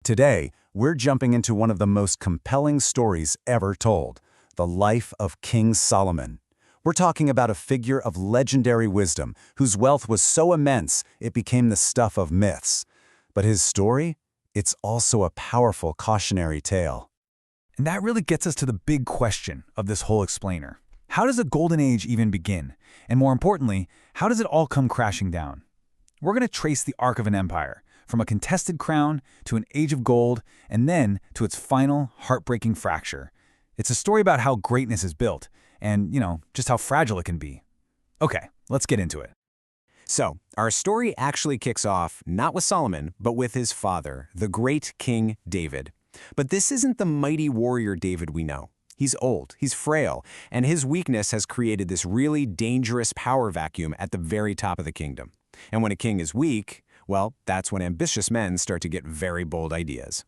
Today, we're jumping into one of the most compelling stories ever told, the life of King Solomon. We're talking about a figure of legendary wisdom whose wealth was so immense it became the stuff of myths. But his story? It's also a powerful cautionary tale. And that really gets us to the big question of this whole explainer. How does a golden age even begin? And more importantly, how does it all come crashing down? We're going to trace the arc of an empire, from a contested crown to an age of gold, and then to its final, heartbreaking fracture. It's a story about how greatness is built, and, just how fragile it can be. Okay, let's get into it. So, our story actually kicks off not with Solomon, but with his father, the great King David. But this isn't the mighty warrior David we know. He's old, he's frail, and his weakness has created this really dangerous power vacuum at the very top of the kingdom. And when a king is weak, well, that's when ambitious men start to get very bold ideas.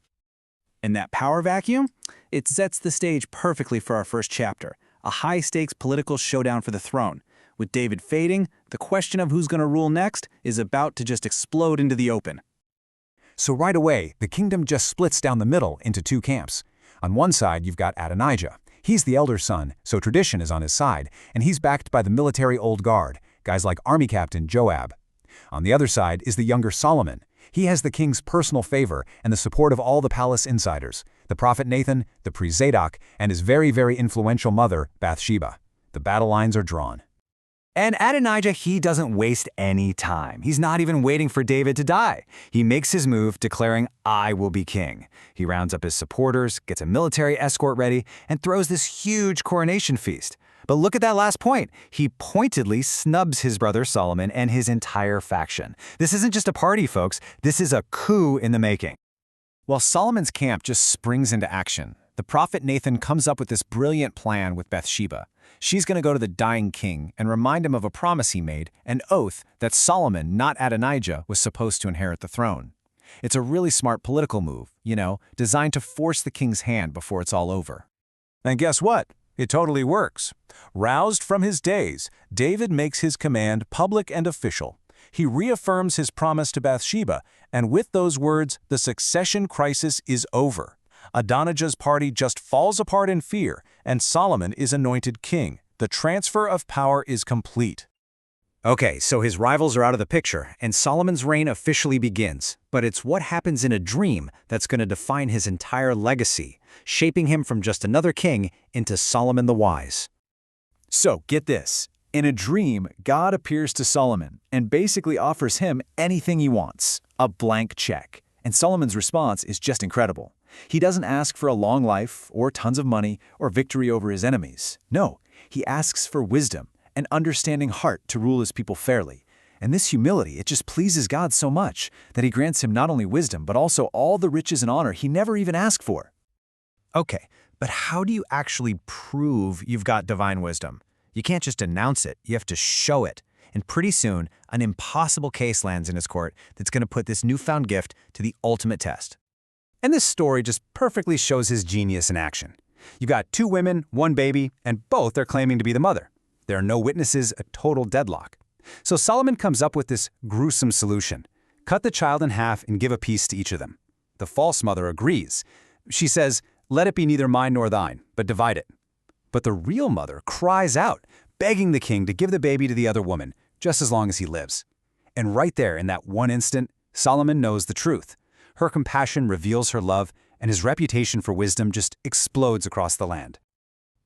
And that power vacuum? It sets the stage perfectly for our first chapter, a high-stakes political showdown for the throne. With David fading, the question of who's going to rule next is about to just explode into the open. So right away, the kingdom just splits down the middle into two camps. On one side, you've got Adonijah. He's the elder son, so tradition is on his side, and he's backed by the military old guard, guys like Army Captain Joab. On the other side is the younger Solomon. He has the king's personal favor and the support of all the palace insiders, the prophet Nathan, the priest Zadok, and his very, very influential mother, Bathsheba. The battle lines are drawn. And Adonijah, he doesn't waste any time. He's not even waiting for David to die. He makes his move, declaring, "I will be king." He rounds up his supporters, gets a military escort ready, and throws this huge coronation feast. But look at that last point. He pointedly snubs his brother Solomon and his entire faction. This isn't just a party, folks. This is a coup in the making. While Solomon's camp just springs into action, the prophet Nathan comes up with this brilliant plan with Bathsheba. She's going to go to the dying king and remind him of a promise he made, an oath that Solomon, not Adonijah, was supposed to inherit the throne. It's a really smart political move, designed to force the king's hand before it's all over. And guess what? It totally works. Roused from his daze, David makes his command public and official. He reaffirms his promise to Bathsheba, and with those words, the succession crisis is over. Adonijah's party just falls apart in fear, and Solomon is anointed king. The transfer of power is complete. Okay, so his rivals are out of the picture, and Solomon's reign officially begins. But it's what happens in a dream that's going to define his entire legacy, shaping him from just another king into Solomon the Wise. So, get this. In a dream, God appears to Solomon and basically offers him anything he wants, a blank check. And Solomon's response is just incredible. He doesn't ask for a long life or tons of money or victory over his enemies. No, he asks for wisdom, an understanding heart to rule his people fairly. And this humility, it just pleases God so much that he grants him not only wisdom, but also all the riches and honor he never even asked for. Okay, but how do you actually prove you've got divine wisdom? You can't just announce it, you have to show it. And pretty soon, an impossible case lands in his court that's going to put this newfound gift to the ultimate test. And this story just perfectly shows his genius in action. You've got two women, one baby, and both are claiming to be the mother. There are no witnesses, a total deadlock. So Solomon comes up with this gruesome solution. Cut the child in half and give a piece to each of them. The false mother agrees. She says, "Let it be neither mine nor thine, but divide it." But the real mother cries out, begging the king to give the baby to the other woman, just as long as he lives. And right there, in that one instant, Solomon knows the truth. Her compassion reveals her love, and his reputation for wisdom just explodes across the land.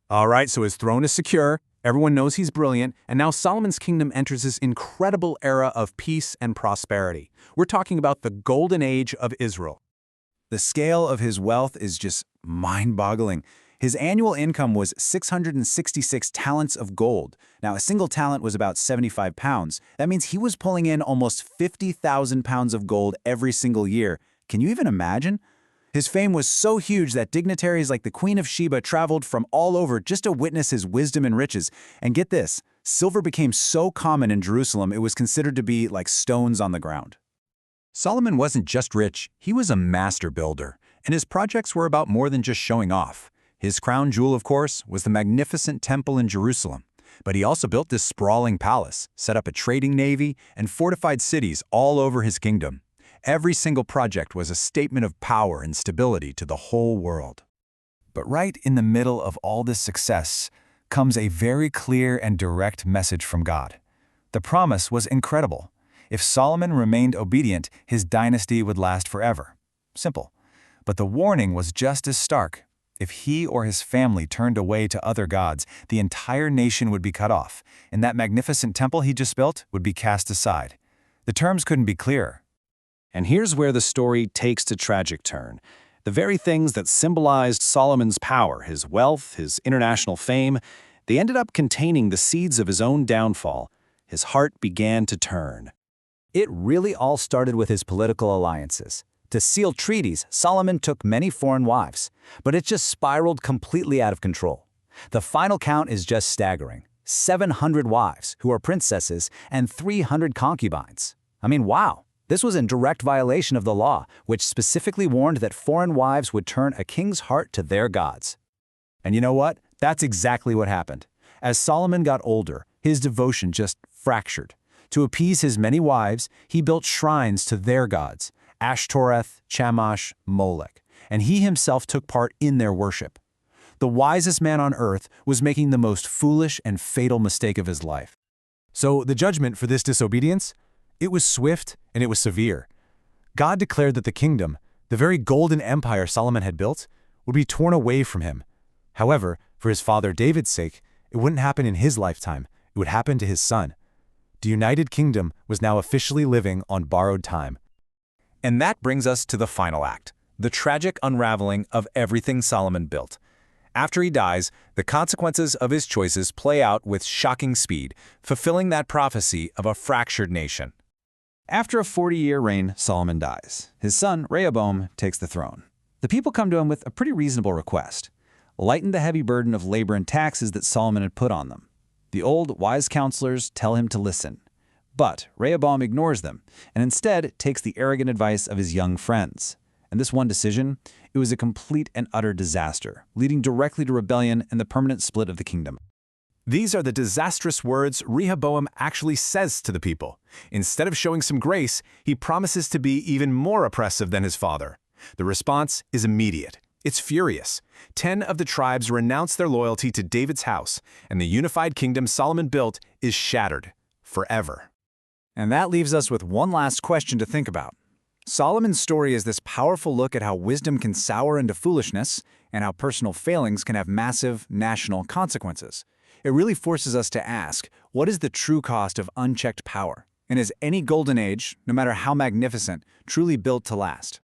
All right, so his throne is secure, everyone knows he's brilliant, and now Solomon's kingdom enters this incredible era of peace and prosperity. We're talking about the golden age of Israel. The scale of his wealth is just mind-boggling. His annual income was 666 talents of gold. Now, a single talent was about 75 pounds. That means he was pulling in almost 50,000 pounds of gold every single year. Can you even imagine? His fame was so huge that dignitaries like the Queen of Sheba traveled from all over just to witness his wisdom and riches. And get this, silver became so common in Jerusalem it was considered to be like stones on the ground. Solomon wasn't just rich, he was a master builder, and his projects were about more than just showing off. His crown jewel, of course, was the magnificent temple in Jerusalem. But he also built this sprawling palace, set up a trading navy, and fortified cities all over his kingdom. Every single project was a statement of power and stability to the whole world. But right in the middle of all this success comes a very clear and direct message from God. The promise was incredible. If Solomon remained obedient, his dynasty would last forever. Simple. But the warning was just as stark. If he or his family turned away to other gods, the entire nation would be cut off, and that magnificent temple he just built would be cast aside. The terms couldn't be clearer. And here's where the story takes a tragic turn. The very things that symbolized Solomon's power, his wealth, his international fame, they ended up containing the seeds of his own downfall. His heart began to turn. It really all started with his political alliances. To seal treaties, Solomon took many foreign wives, but it just spiraled completely out of control. The final count is just staggering. 700 wives, who are princesses, and 300 concubines. I mean, wow. This was in direct violation of the law, which specifically warned that foreign wives would turn a king's heart to their gods. And you know what? That's exactly what happened. As Solomon got older, his devotion just fractured. To appease his many wives, he built shrines to their gods, Ashtoreth, Chemosh, Molech, and he himself took part in their worship. The wisest man on earth was making the most foolish and fatal mistake of his life. So the judgment for this disobedience? It was swift and it was severe. God declared that the kingdom, the very golden empire Solomon had built, would be torn away from him. However, for his father David's sake, it wouldn't happen in his lifetime, it would happen to his son. The United Kingdom was now officially living on borrowed time. And that brings us to the final act, the tragic unraveling of everything Solomon built. After he dies, the consequences of his choices play out with shocking speed, fulfilling that prophecy of a fractured nation. After a 40-year reign, Solomon dies. His son, Rehoboam, takes the throne. The people come to him with a pretty reasonable request: lighten the heavy burden of labor and taxes that Solomon had put on them. The old, wise counselors tell him to listen. But Rehoboam ignores them, and instead takes the arrogant advice of his young friends. And this one decision, it was a complete and utter disaster, leading directly to rebellion and the permanent split of the kingdom. These are the disastrous words Rehoboam actually says to the people. Instead of showing some grace, he promises to be even more oppressive than his father. The response is immediate. It's furious. 10 of the tribes renounce their loyalty to David's house, and the unified kingdom Solomon built is shattered forever. And that leaves us with one last question to think about. Solomon's story is this powerful look at how wisdom can sour into foolishness and how personal failings can have massive national consequences. It really forces us to ask, what is the true cost of unchecked power? And is any golden age, no matter how magnificent, truly built to last?